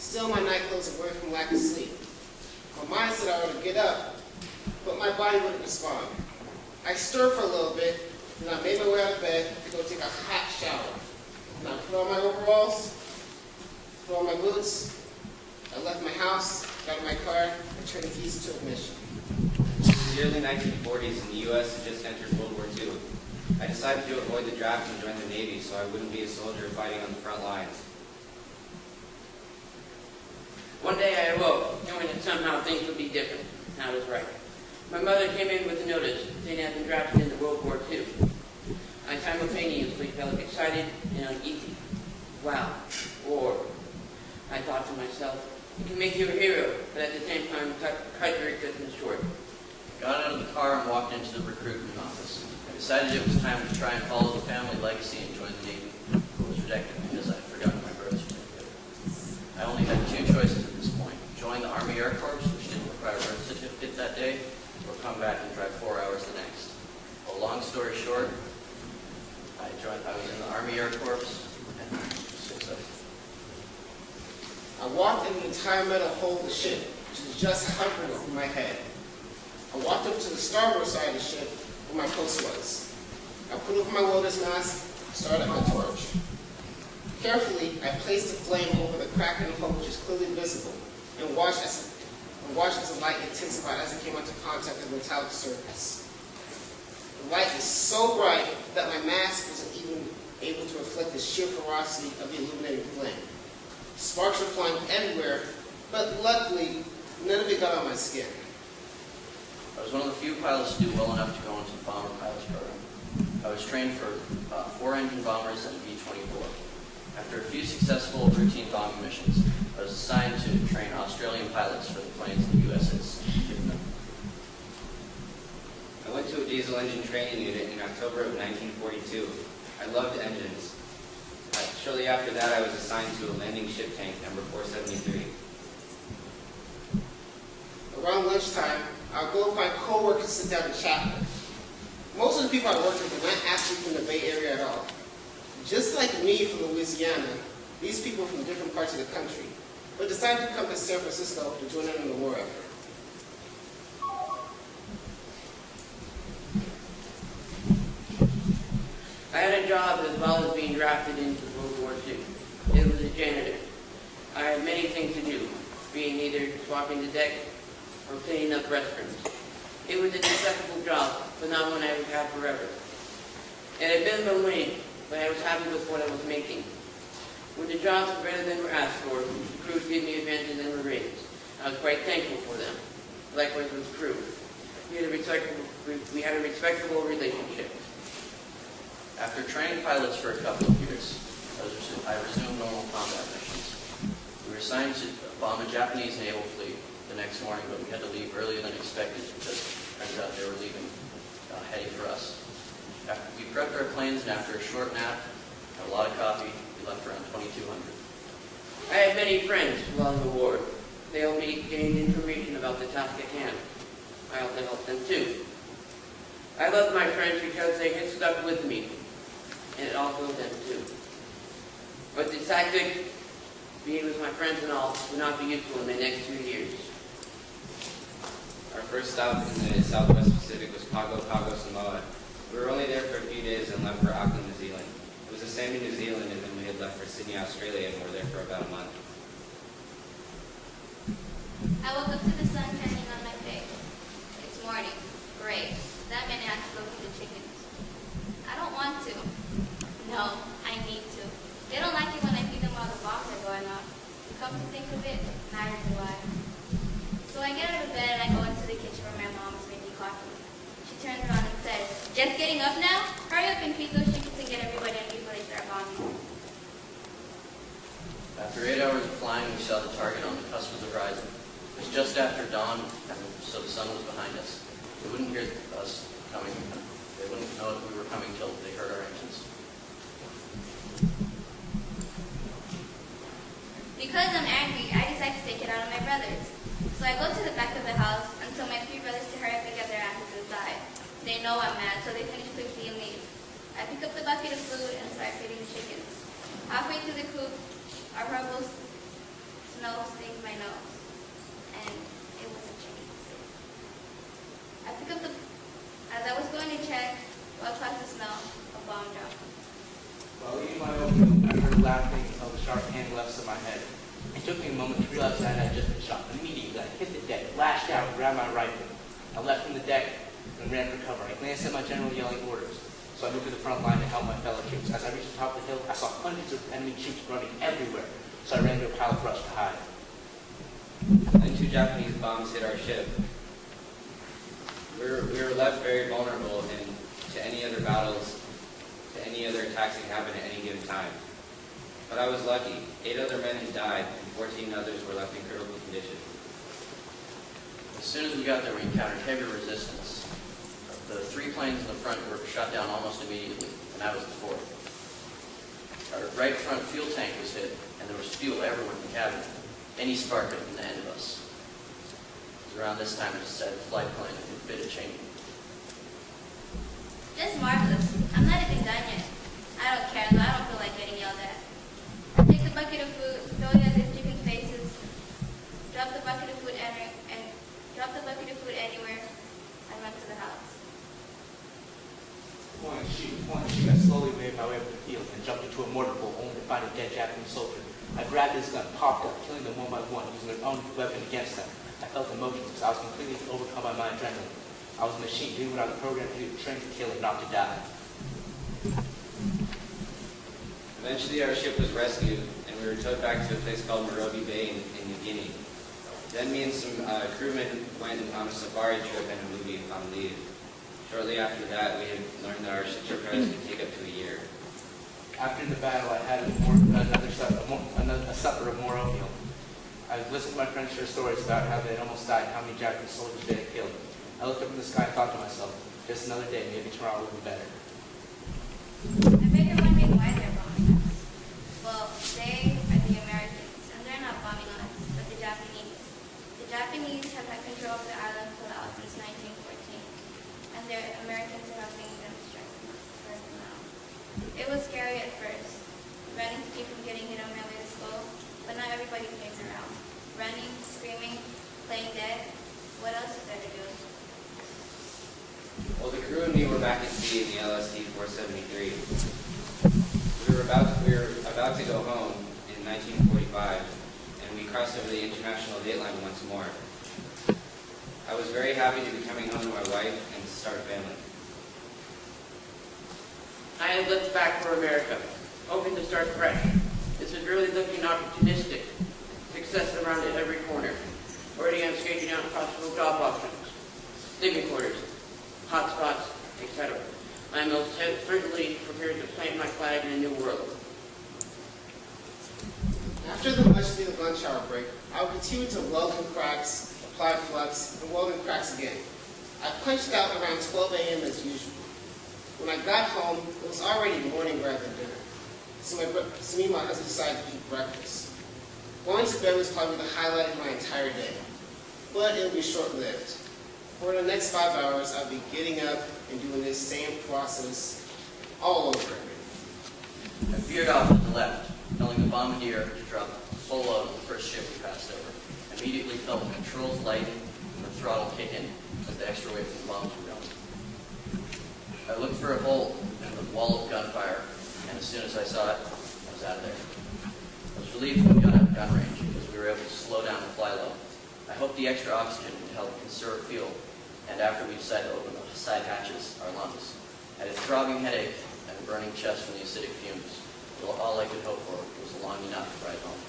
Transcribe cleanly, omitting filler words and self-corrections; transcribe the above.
Still, my night clothes were from lack of sleep. My mind said I ought to get up, but my body wouldn't respond. I stirred for a little bit, then I made my way out of bed to go take a hot shower. And I put on my overalls, put on my boots, I left my house, got in my car, and turned the keys to ignition. It was the early 1940s and the U.S. had just entered World War II. I decided to avoid the draft and join the Navy so I wouldn't be a soldier fighting on the front lines. One day I awoke, knowing that somehow things would be different, and I was right. My mother came in with a notice saying I'd been drafted into World War II. I simultaneously felt excited and uneasy. Wow, war. I thought to myself, it can make you a hero, but at the same time cut your existence short. I got out of the car and walked into the recruitment office. I decided it was time to try and follow the family legacy and join the Navy. It was rejected because I had forgotten my birth certificate. I only had two choices at this point: join the Army Air Corps, which didn't require a birth certificate that day, or come back and drive 4 hours the next. Well, long story short, I was in the Army Air Corps and I was successful. I walked in the entire metal hull of the ship, which was just hovering over my head. I walked up to the starboard side of the ship where my post was. I put over my welder's mask, started my torch. Carefully, I placed the flame over the crack in the hull, which is clearly visible, and watched as the light intensified as it came into contact with the metallic surface. The light was so bright that my mask wasn't even able to reflect the sheer ferocity of the illuminating flame. Sparks were flying everywhere, but luckily, none of it got on my skin. I was one of the few pilots to do well enough to go into the bomber pilots program. I was trained for 4-engine bombers and a B-24. After a few successful routine bombing missions, I was assigned to train Australian pilots for the planes the U.S. has given them. I went to a diesel engine training unit in October of 1942. I loved engines. Shortly after that, I was assigned to a landing ship tank, number 473. Around lunchtime, I would go with my co-workers to sit down and chat with. Most of the people I worked with weren't actually from the Bay Area at all. Just like me from Louisiana, these people were from different parts of the country, but decided to come to San Francisco to join in the war effort. I had a job as well as being drafted into World War II. It was a janitor. I had many things to do, being either swapping the deck or cleaning up restrooms. It was an acceptable job, but not one I would have forever. It had been my wage, but I was happy with what I was making. When the jobs were better than were asked for, the crews gave me advantages and were raised. I was quite thankful for them. Likewise with the crew. We had a respectable relationship. After training pilots for a couple of years, I resumed normal combat missions. We were assigned to bomb a Japanese naval fleet the next morning, but we had to leave earlier than expected because it turns out they were leaving heading for us. We prepped our planes, and after a short nap and a lot of coffee, we left around 2200. I had many friends while in the war. They helped me gain information about the task at hand. I also helped them too. I loved my friends because they had stuck with me, and also them too. But the tactic, being with my friends and all, would not be useful in the next 2 years. Our first stop in the Southwest Pacific was Pago Pago, Samoa. We were only there for a few days and left for Auckland, New Zealand. It was the same in New Zealand, and then we had left for Sydney, Australia, and were there for about a month. I woke up to the sun shining on my face. It's morning. Great. That meant I have to go feed the chickens. I don't want to. No, I need to. They don't like it when I feed them while the bombs are going off. Come to think of it, neither do I. So I get out of bed and I go into the kitchen where my mom is making coffee. She turns around and says, "Just getting up now? Hurry up and feed those chickens and get everybody in before they start bombing." After 8 hours of flying, we saw the target on the cusp of the horizon. It was just after dawn, so the sun was behind us. They wouldn't hear us coming. They wouldn't know that we were coming till they heard our engines. Because I'm angry, I decide to take it out on my brothers. So I go to the back of the house and tell my 3 brothers to hurry up and get their asses inside. They know I'm mad, so they finish quickly and leave. I pick up the bucket of food and start feeding the chickens. Halfway through the coop, our rebels snow stings my nose, and it was a chicken soup. As I was going to check, while across the snow, a bomb dropped. While eating my oatmeal, I heard laughing until the sharp hand left of my head. It took me a moment to realize that I had just been shot. Immediately, I hit the deck, lashed out, and grabbed my rifle. I leapt from the deck and ran for cover. I glanced at my general yelling orders, so I moved to the front line to help my fellow troops. As I reached the top of the hill, I saw hundreds of enemy troops running everywhere, so I ran to a pile of brush to hide. Then 2 Japanese bombs hit our ship. We were left very vulnerable to any other battles, to any other attacks that could happen at any given time. But I was lucky. 8 other men had died, and 14 others were left in critical condition. As soon as we got there, we encountered heavy resistance. The 3 planes in the front were shot down almost immediately, and I was the 4th. Our right front fuel tank was hit, and there was fuel everywhere in the cabin. Any spark could have been the end of us. It was around this time I decided to fly plane and a bit of changing. Just marvelous. I'm not even done yet. I don't care, though. I don't feel like getting yelled at. Take the bucket of food, throw it at the chicken faces, drop the bucket of food anywhere, and run to the house. Point and shoot. I slowly made my way up the field and jumped into a mortar pool only to find a dead Japanese soldier. I grabbed his gun, popped up, killing them one by one, using their own weapon against them. I felt emotions because I was completely overcome by my adrenaline. I was a machine doing what I was programmed to do, trained to kill and not to die. Eventually our ship was rescued, and we were towed back to a place called Morobe Bay in New Guinea. Then me and some crewmen went on a safari trip and a movie on leave. Shortly after that, we had learned that our ship's repairs could take up to a year. After the battle, I had a supper of more oatmeal. I listened to my friends share stories about how they had almost died and how many Japanese soldiers they had killed. I looked up in the sky and thought to myself, just another day, maybe tomorrow will be better. I bet you're wondering why they're bombing us. Well, they are the Americans, and they're not bombing us, but the Japanese. The Japanese have had control of the island of Palau since 1914, and the Americans are helping them strike them out. It was scary at first, running to keep from getting hit on my way to school, but not everybody plays around. Running, screaming, playing dead, what else is there to do? Well, the crew and me were back at sea in the LSD-473. We were about to go home in 1945, and we crossed over the international date line once more. I was very happy to be coming home to my wife and to start a family. I had looked back for America, hoping to start fresh. This is really looking opportunistic. Success around at every corner. Already I'm skaging out possible job options, living quarters, hotspots, etc. I am most certainly prepared to plant my flag in a new world. After the much-needed lunch hour break, I would continue to weld in cracks, apply flux, and weld in cracks again. I punched out around 12 a.m. as usual. When I got home, it was already morning rather than dinner. So me and my husband decided to eat breakfast. Going to bed was probably the highlight of my entire day, but it would be short-lived. For the next 5 hours, I'd be getting up and doing this same process all over again. I veered off to the left, telling the bombardier to drop full load of the first ship we passed over. Immediately felt the controls lighten and the throttle kick in as the extra weight from the bombs were going. I looked for a hole in the wall of gunfire, and as soon as I saw it, I was out of there. I was relieved when we got out of gun range because we were able to slow down and fly low. I hoped the extra oxygen would help conserve fuel, and after we decided to open the side hatches, our lungs. I had a throbbing headache and a burning chest from the acidic fumes. All I could hope for was a long enough ride home.